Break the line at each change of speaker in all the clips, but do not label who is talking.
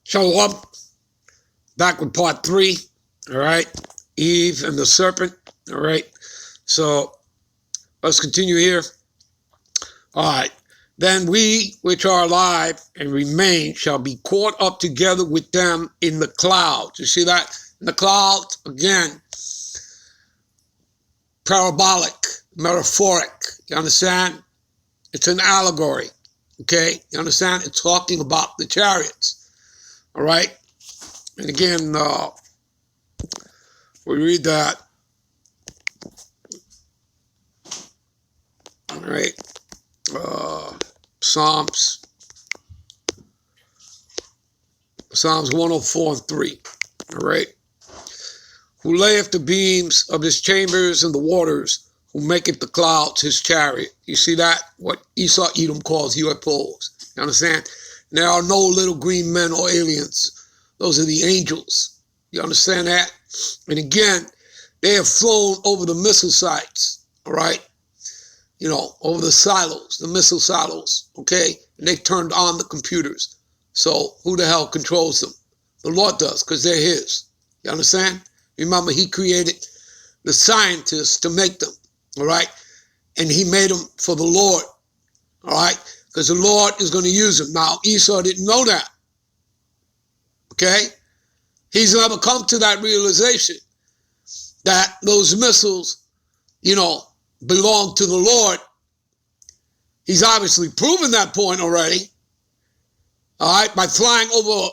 Shalom. Back with part 3. All right. Eve and the serpent. All right. So let's continue here. All right. Then we which are alive and remain shall be caught up together with them in the clouds. You see that? In the clouds, again, parabolic, metaphoric. You understand? It's an allegory. Okay? You understand? It's talking about the chariots. All right? And again, we read that. All right. Psalms 104 and 3. All right. Who layeth the beams of his chambers in the waters, who maketh the clouds his chariot. You see that? What Esau Edom calls UFOs. You understand? There are no little green men or aliens. Those are the angels. You understand that? And again, they have flown over the missile sites. All right. You know, over the silos, the missile silos, okay? And they turned on the computers. So who the hell controls them? The Lord does, because they're his. You understand? Remember, he created the scientists to make them, all right? And he made them for the Lord, all right? Because the Lord is going to use them. Now, Esau didn't know that, okay? He's never come to that realization that those missiles, you know, belong to the Lord. He's obviously proven that point already, all right, by flying over,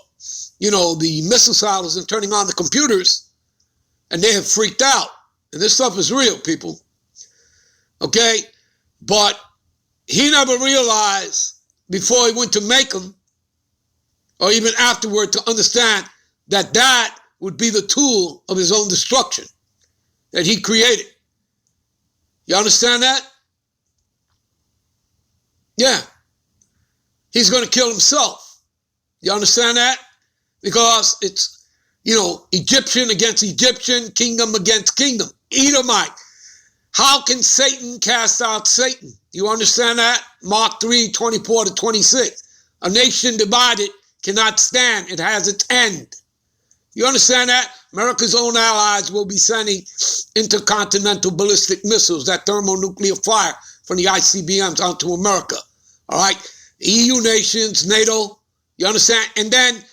you know, the missile silos and turning on the computers, and they have freaked out. And this stuff is real, people, okay? But he never realized before he went to make them, or even afterward, to understand that that would be the tool of his own destruction that he created. You understand that? Yeah. He's going to kill himself. You understand that? Because it's, you know, Egyptian against Egyptian, kingdom against kingdom, Edomite. How can Satan cast out Satan? You understand that? Mark 3:24 to 26. A nation divided cannot stand. It has its end. You understand that? America's own allies will be sending intercontinental ballistic missiles, that thermonuclear fire from the ICBMs onto America. All right? EU nations, NATO, you understand? And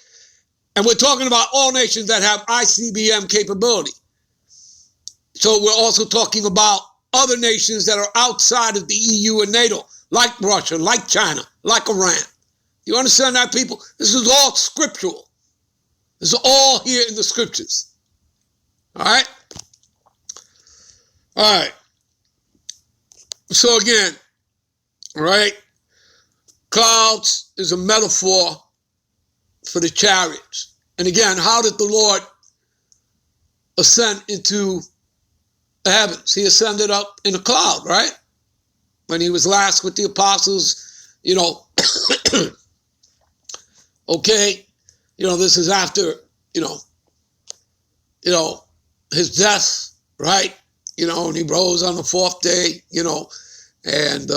we're talking about all nations that have ICBM capability. So we're also talking about other nations that are outside of the EU and NATO, like Russia, like China, like Iran. You understand that, people? This is all scriptural. This is all here in the scriptures. All right? All right. So again, right? Clouds is a metaphor for the chariots. And again, how did the Lord ascend into the heavens? He ascended up in a cloud, right? When he was last with the apostles, you know, okay, you know, this is after, you know, his death, right? You know, and he rose on the 4th day, you know, and,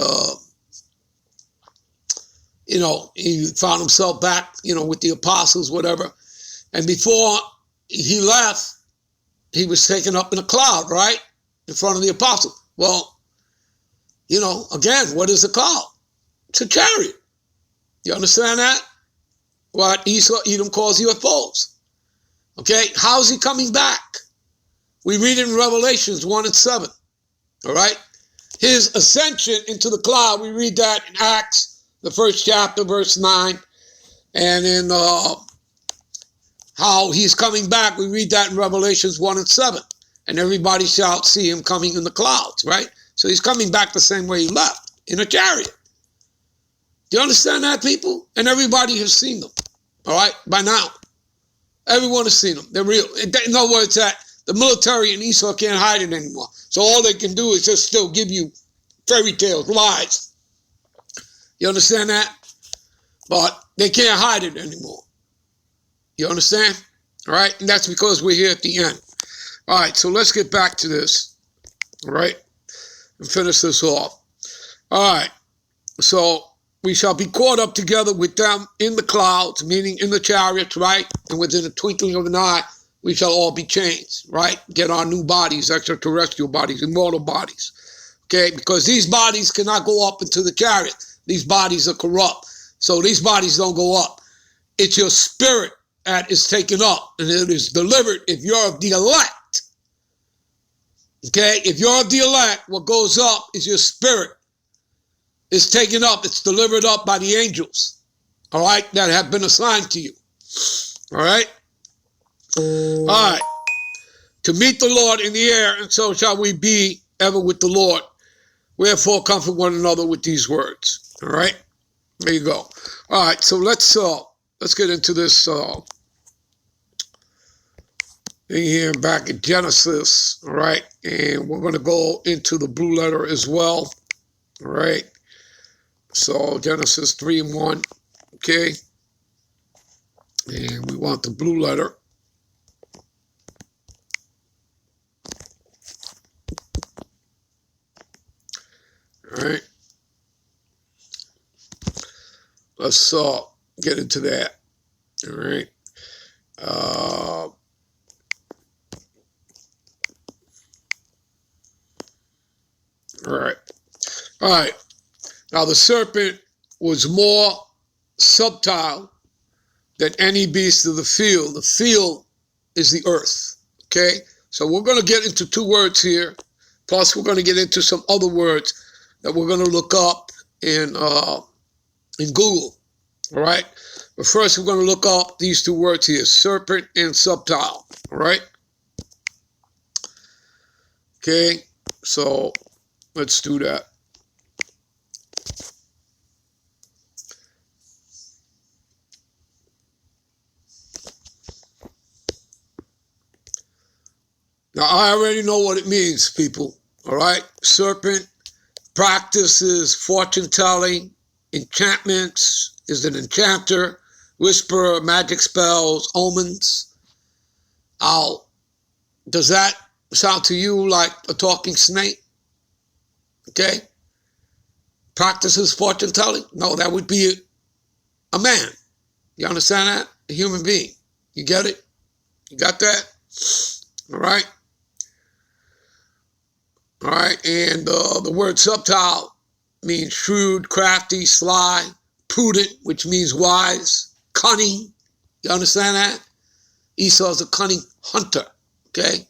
you know, he found himself back, you know, with the apostles, whatever. And before he left, he was taken up in a cloud, right? In front of the apostles. Well, you know, again, what is a cloud? It's a chariot. You understand that? What Esau Edom calls UFOs. Okay, how is he coming back? We read in Revelations 1 and 7. All right? His ascension into the cloud, we read that in Acts, the 1st chapter, verse 9. And in how he's coming back, we read that in Revelations 1 and 7. And everybody shall see him coming in the clouds, right? So he's coming back the same way he left, in a chariot. Do you understand that, people? And everybody has seen them, all right, by now. Everyone has seen them. They're real. In other words, that the military and Esau can't hide it anymore. So all they can do is just still give you fairy tales, lies. You understand that? But they can't hide it anymore. You understand? All right? And that's because we're here at the end. All right, so let's get back to this. All right? And finish this off. All right. So we shall be caught up together with them in the clouds, meaning in the chariots, right? And within the twinkling of an eye, we shall all be changed, right? Get our new bodies, extraterrestrial bodies, immortal bodies, okay? Because these bodies cannot go up into the chariot. These bodies are corrupt. So these bodies don't go up. It's your spirit that is taken up, and it is delivered if you're of the elect. Okay? If you're of the elect, what goes up is your spirit. It's taken up. It's delivered up by the angels, all right, that have been assigned to you, all right? All right. To meet the Lord in the air, and so shall we be ever with the Lord. Wherefore comfort one another with these words, all right? There you go. All right, so let's get into this thing here back in Genesis, all right? And we're going to go into the blue letter as well, all right? So Genesis 3:1, okay? And we want the blue letter. All right. Let's get into that. All right. All right. All right. Now the serpent was more subtle than any beast of the field. The field is the earth. Okay. So we're going to get into two words here. Plus we're going to get into some other words that we're going to look up in Google. All right. But first we're going to look up these two words here, serpent and subtle. All right. Okay. So let's do that. Now, I already know what it means, people, all right? Serpent practices fortune-telling, enchantments, is an enchanter, whisperer, magic spells, omens. Does that sound to you like a talking snake? Okay? Practices fortune-telling? No, that would be a man. You understand that? A human being. You get it? You got that? All right? All right, and the word subtle means shrewd, crafty, sly, prudent, which means wise, cunning. You understand that? Esau's a cunning hunter, okay?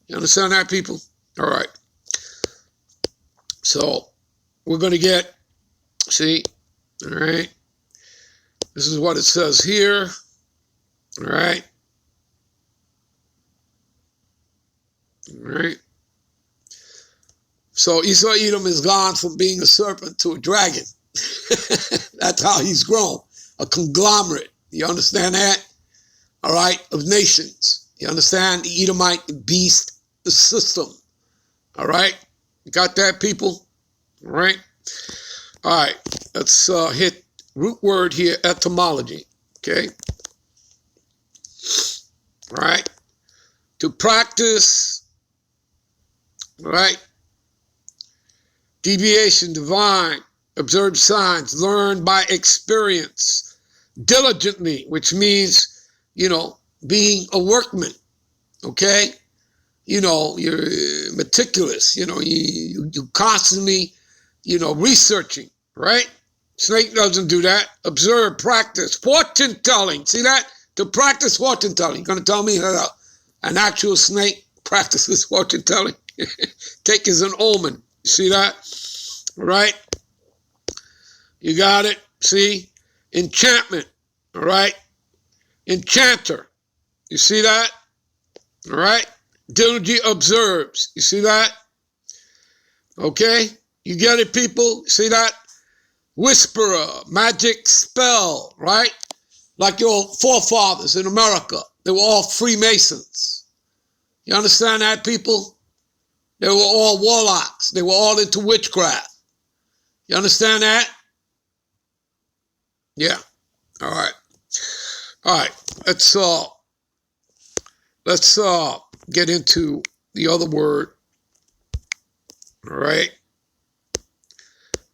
You understand that, people? All right. So we're going to get, see, all right? This is what it says here, all right? All right. So Esau Edom has gone from being a serpent to a dragon. That's how he's grown. A conglomerate. You understand that? All right? Of nations. You understand? The Edomite beast system. All right? You got that, people? All right? All right. Let's hit root word here, etymology. Okay? All right? To practice. All right? Deviation, divine, observed signs, learned by experience, diligently, which means, being a workman, okay? You're meticulous, you constantly, researching, right? Snake doesn't do that. Observe, practice, fortune telling. See that? To practice fortune telling. You're going to tell me that an actual snake practices fortune telling? Take as an omen. You see that? All right? You got it? See? Enchantment. All right? Enchanter. You see that? All right? Diligently observes. You see that? Okay? You get it, people? See that? Whisperer. Magic spell. Right? Like your forefathers in America. They were all Freemasons. You understand that, people? They were all warlocks. They were all into witchcraft. You understand that? Yeah. All right. All right. Let's get into the other word. All right.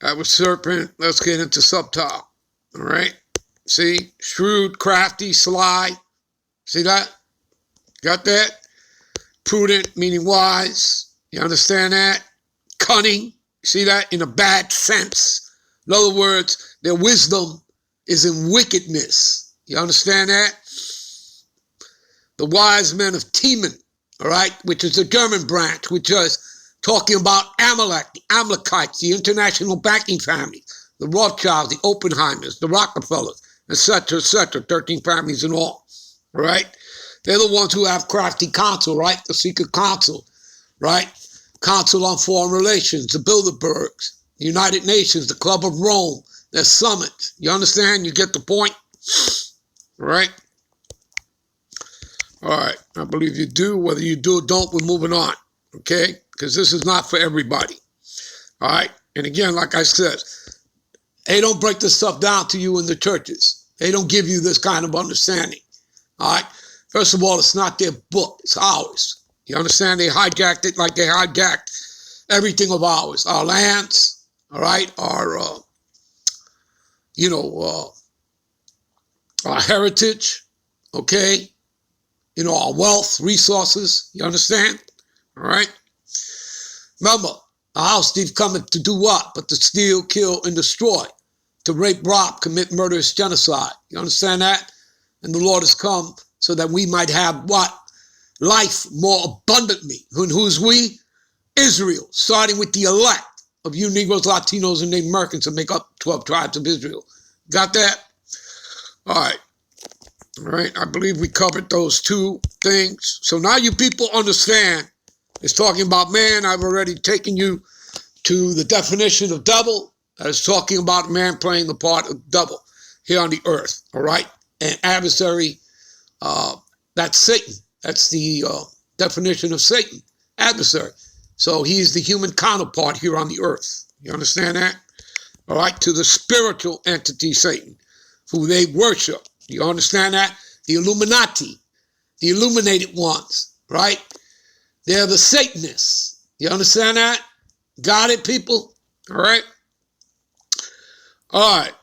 That was serpent. Let's get into subtile. All right. See? Shrewd, crafty, sly. See that? Got that? Prudent, meaning wise. You understand that? Cunning. See that? In a bad sense. In other words, their wisdom is in wickedness. You understand that? The wise men of Teman, all right, which is the German branch, which is talking about Amalek, the Amalekites, the international banking family, the Rothschilds, the Oppenheimers, the Rockefellers, etc., 13 families in all right? They're the ones who have crafty counsel, right? The secret council, right? Council on Foreign Relations, the Bilderbergs, the United Nations, the Club of Rome, their summits. You understand? You get the point? All right? All right. I believe you do. Whether you do or don't, we're moving on, okay? Because this is not for everybody, all right? And again, like I said, they don't break this stuff down to you in the churches. They don't give you this kind of understanding, all right? First of all, it's not their book. It's ours. You understand? They hijacked it like they hijacked everything of ours. Our lands, all right? Our, our heritage, okay? Our wealth, resources. You understand? All right? Remember, a house thief cometh to do what? But to steal, kill, and destroy. To rape, rob, commit murderous genocide. You understand that? And the Lord has come so that we might have what? Life more abundantly. And who's we? Israel, starting with the elect of you Negroes, Latinos, and Native Americans to make up 12 tribes of Israel. Got that? All right. All right. I believe we covered those two things. So now you people understand. It's talking about man. I've already taken you to the definition of devil. That is talking about man playing the part of devil here on the earth. All right. And adversary, that's Satan. That's the definition of Satan, adversary. So he's the human counterpart here on the earth. You understand that? All right. To the spiritual entity Satan, who they worship. You understand that? The Illuminati, the illuminated ones, right? They're the Satanists. You understand that? Got it, people? All right? All right.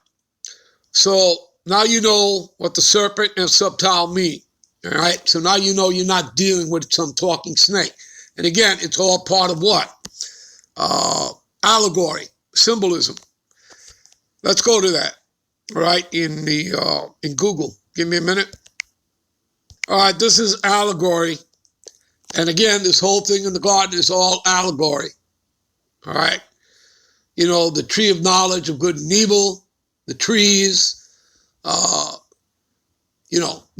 So now you know what the serpent and subtile mean. All right? So now you know you're not dealing with some talking snake. And again, it's all part of what? Allegory, symbolism. Let's go to that. All right, in Google. Give me a minute. All right, this is allegory. And again, this whole thing in the garden is all allegory. All right. The tree of knowledge of good and evil, the trees, the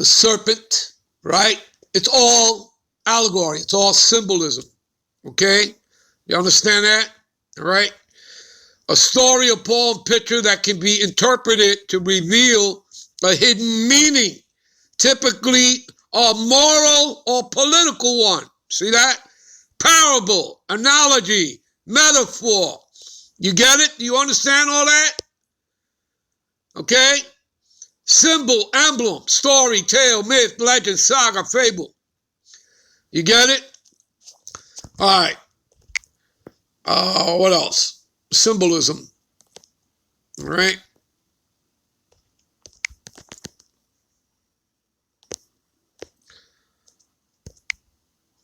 serpent, right? It's all allegory. It's all symbolism. Okay? You understand that? All right? A story, a poem, picture that can be interpreted to reveal a hidden meaning, typically a moral or political one. See that? Parable, analogy, metaphor. You get it? Do you understand all that? Okay? Symbol, emblem, story, tale, myth, legend, saga, fable. You get it? All right. What else? Symbolism, all right?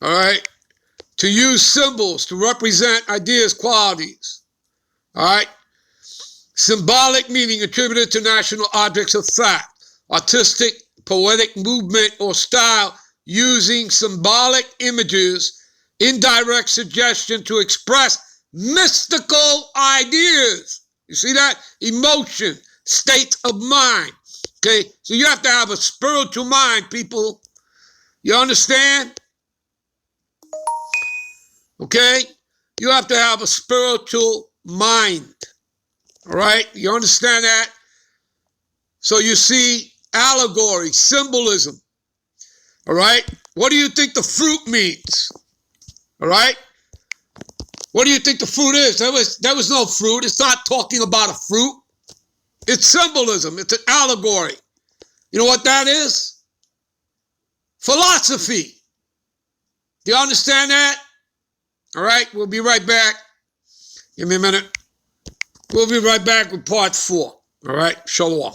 All right? To use symbols to represent ideas, qualities, all right? Symbolic meaning attributed to national objects of fact, artistic, poetic movement or style using symbolic images, indirect suggestion to express mystical ideas. You see that? Emotion, state of mind. Okay? So you have to have a spiritual mind, people. You understand? Okay? You have to have a spiritual mind. All right? You understand that? So you see allegory, symbolism. All right? What do you think the fruit means? All right? What do you think the fruit is? There was no fruit. It's not talking about a fruit. It's symbolism. It's an allegory. You know what that is? Philosophy. Do you understand that? All right, we'll be right back. Give me a minute. We'll be right back with part 4. All right? Shalom.